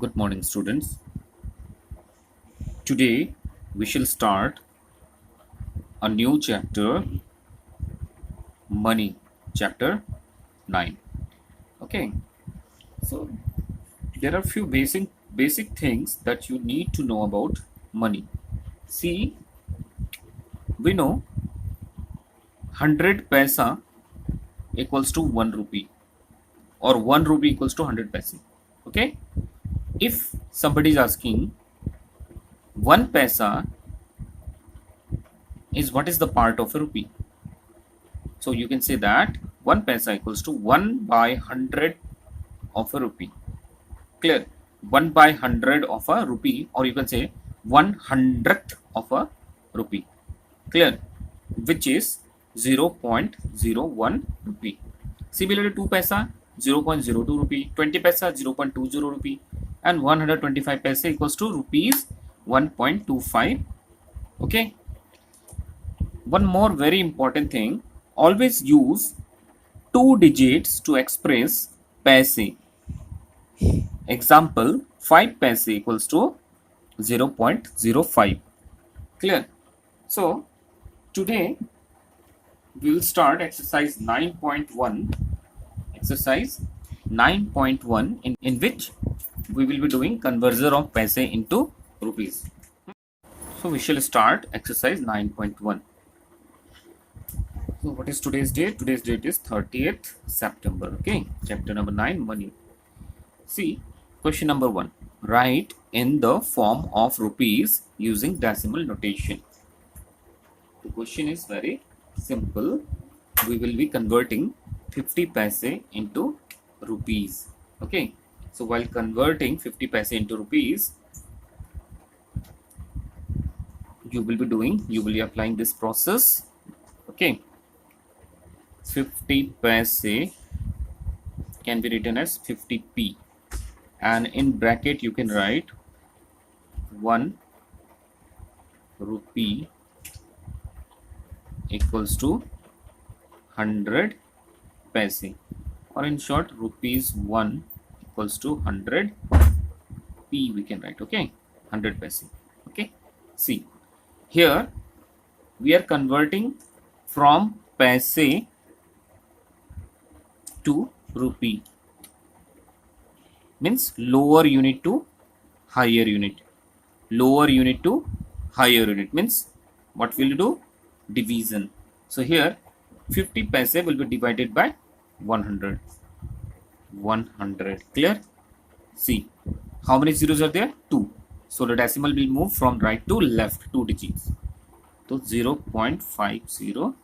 Good morning, students. Today we shall start a new chapter, money, chapter 9. Okay, so there are few basic things that you need to know about money. See, we know 100 paisa equals to 1 rupee or 1 rupee equals to 100 paise. Okay, if somebody is asking 1 paisa is what is the part of a rupee, so you can say that 1 paisa equals to 1 by 100 of a rupee. Clear? 1 by 100 of a rupee, or you can say 1/100th of a rupee. Clear? Which is 0.01 rupee. Similarly, 2 paisa 0.02 rupee, 20 paisa 0.20 rupee, and 125 paisa equals to rupees 1.25. Okay. One more very important thing, always use 2 digits to express paise. Example, 5 paise equals to 0.05. Clear? So, today we will start exercise 9.1. Exercise 9.1 in which we will be doing conversion of paise into rupees. So, we shall start exercise 9.1. So, what is today's date? Today's date is 30th September. Okay, chapter number 9, money. See, question number 1. Write in the form of rupees using decimal notation. The question is very simple. We will be converting 50 paise into rupees. Okay, so while converting 50 paise into rupees, you will be applying this process. Okay, 50 paise can be written as 50p, and in bracket you can write 1 rupee equals to 100 paise, or in short rupees 1 equals to 100 p we can write. Okay, 100 paise. Okay, see here we are converting from paise to rupee, means lower unit to higher unit. Lower unit to higher unit means what will you do? Division. So here 50 paise will be divided by 100. 100. Clear? See how many zeros are there? 2. So the decimal will move from right to left 2 digits. So 0.50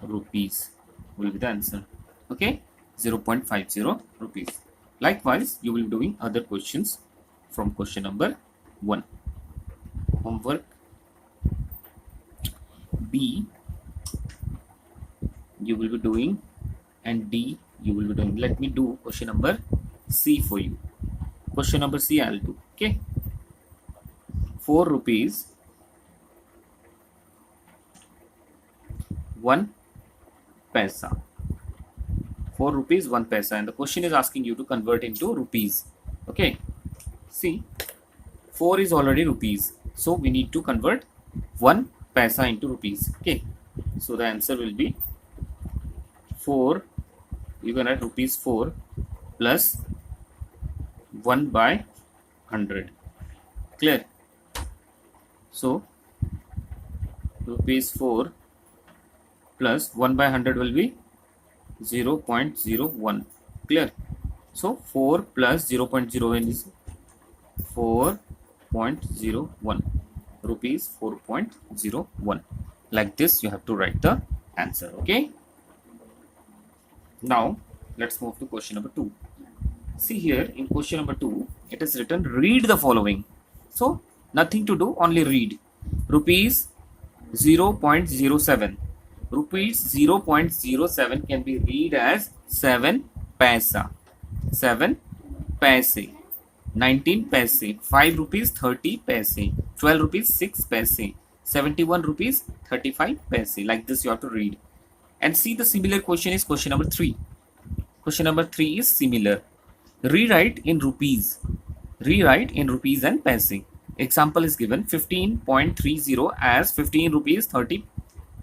rupees will be the answer. Okay, 0.50 rupees. Likewise, you will be doing other questions from question number 1. Homework B you will be doing, and D you will be doing. Let me do question number C for you. Question number C I will do. Okay, 4 rupees 1 paisa. 4 rupees 1 paisa, and the question is asking you to convert into rupees. Okay, see 4 is already rupees, so we need to convert 1 paisa into rupees. Okay, so the answer will be 4, you can write rupees 4 plus 1 by 100. Clear? So rupees 4 plus 1 by 100 will be 0.01. Clear? So 4 plus 0.01 is 4.01 rupees. 4.01. Like this you have to write the answer. Okay, now let's move to question number 2. See here in question number 2 it is written read the following. So nothing to do, only read. Rupees 0.07. Rupees 0.07 can be read as 7 paisa. 7 paise. 19 paise. 5 rupees 30 paise. 12 rupees 6 paise. 71 rupees 35 paise. Like this you have to read. And see the similar question is question number 3. Question number 3 is similar. rewrite in rupees. Rewrite in rupees and paise. Example is given 15.30 as 15 rupees 30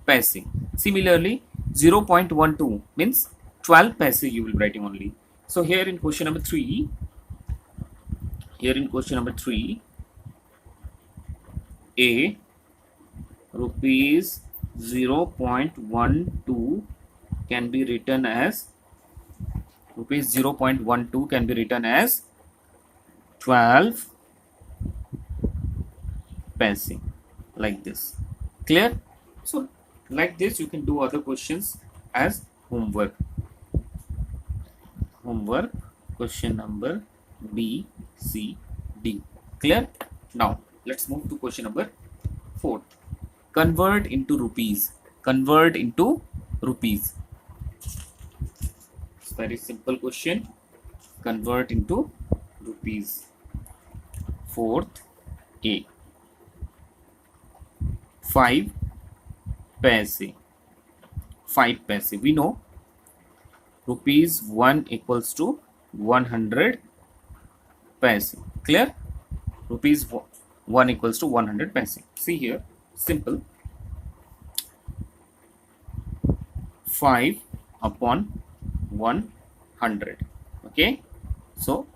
paise. Similarly, 0.12 means 12 paise you will be writing only. So here in question number 3, A rupees 0.12 can be written as 12 paise, like this. Clear? So like this you can do other questions as homework. Question number B, C, D. Clear? Now let's move to question number 4. Convert into rupees. It's very simple question. Convert into rupees. 4th A. 5 paise. We know rupees 1 equals to 100 paise. Clear? Rupees 1 equals to 100 paise. See here, simple. 5 upon 100. Okay, so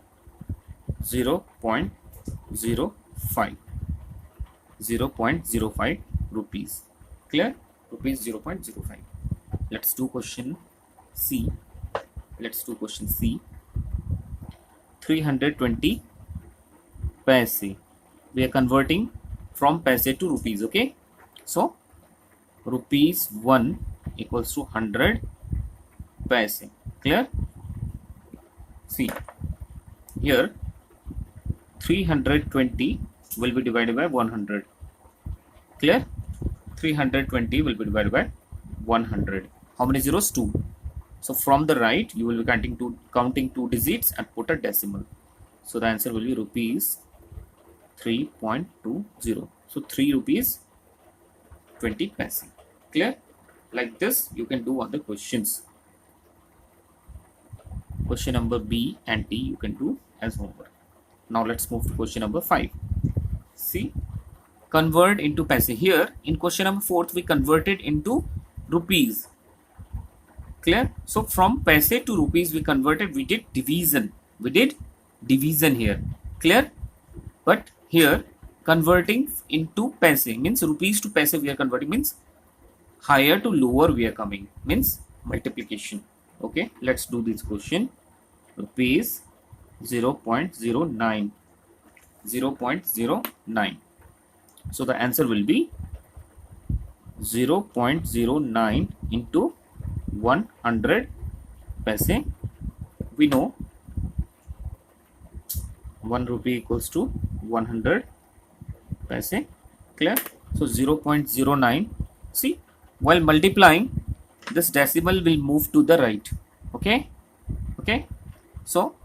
0.05 rupees. Clear? Rupees 0.05. Let's do question C. 320 paise. We are converting from paise to rupees. Okay, so rupees 1 equals to 100 paise. Clear? See here, 320 will be divided by 100. Clear? 320 will be divided by 100. How many zeros? 2. So from the right you will be counting two digits and put a decimal. So the answer will be rupees 3.20. So 3 rupees 20 paise. Clear? Like this you can do other questions. Question number B and D you can do as homework. Now let's move to question number 5. See, convert into paise. Here in question number 4 we converted into rupees. Clear? So from paise to rupees we converted, we did division here. Clear? But here converting into paise means rupees to paise we are converting, means higher to lower we are coming, means multiplication. Okay, let's do this question. Rupees 0.09. So the answer will be 0.09 into 100 paise. We know 1 rupee equals to 100 paise. Clear? So 0.09. See, while multiplying, this decimal will move to the right. Okay, so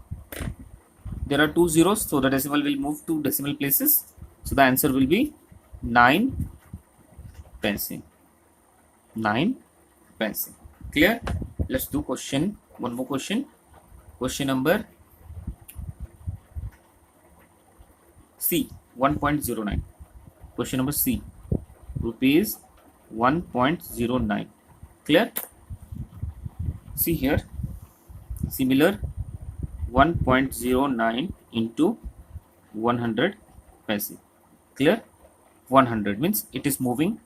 there are 2 zeros, so the decimal will move to decimal places. So the answer will be 9 paise. Clear? Let's do one more question. Question number C, 1.09. Question number C, rupees 1.09. Clear? See here, similar, 1.09 into 100 paise. Clear? 100 means it is moving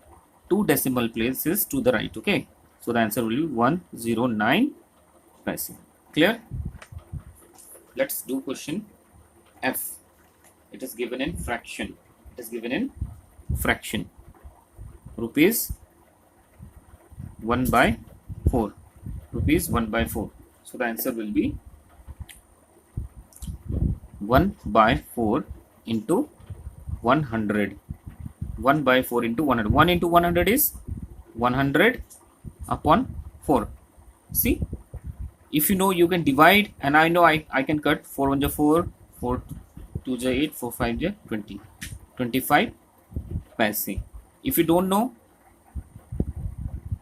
2 decimal places to the right. Okay, so the answer will be 109 paise. Clear? Let's do question F. It is given in fraction. Rupees 1 by 4. So the answer will be 1 by 4 into 100. 1 by 4 into 100. 1 into 100 is 100 upon 4. See, if you know, you can divide, and I know I can cut. 4 1 is 4, 4 2 is 8, 4 5 is 20. 25 paise. If you don't know,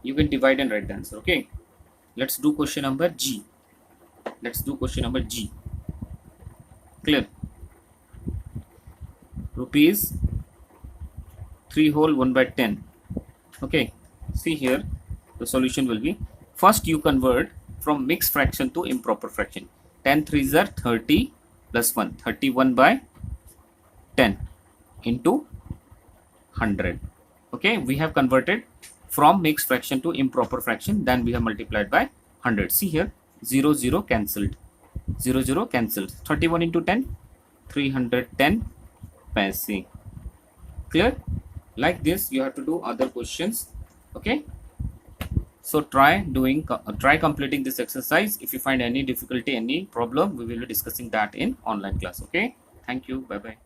you can divide and write the answer. Okay, let's do question number G. Clear? Rupees 3 whole 1 by 10. Okay, see here the solution will be, first you convert from mixed fraction to improper fraction. 10 threes are 30 plus 1, 31 by 10 into 100. Okay, we have converted from mixed fraction to improper fraction, then we have multiplied by 100. See here, 0 0 cancelled, 0 0 cancelled. 31 into 10, 310 paise. Clear? Like this you have to do other questions. Okay, so try completing this exercise. If you find any difficulty, any problem, we will be discussing that in online class. Okay, thank you, bye bye.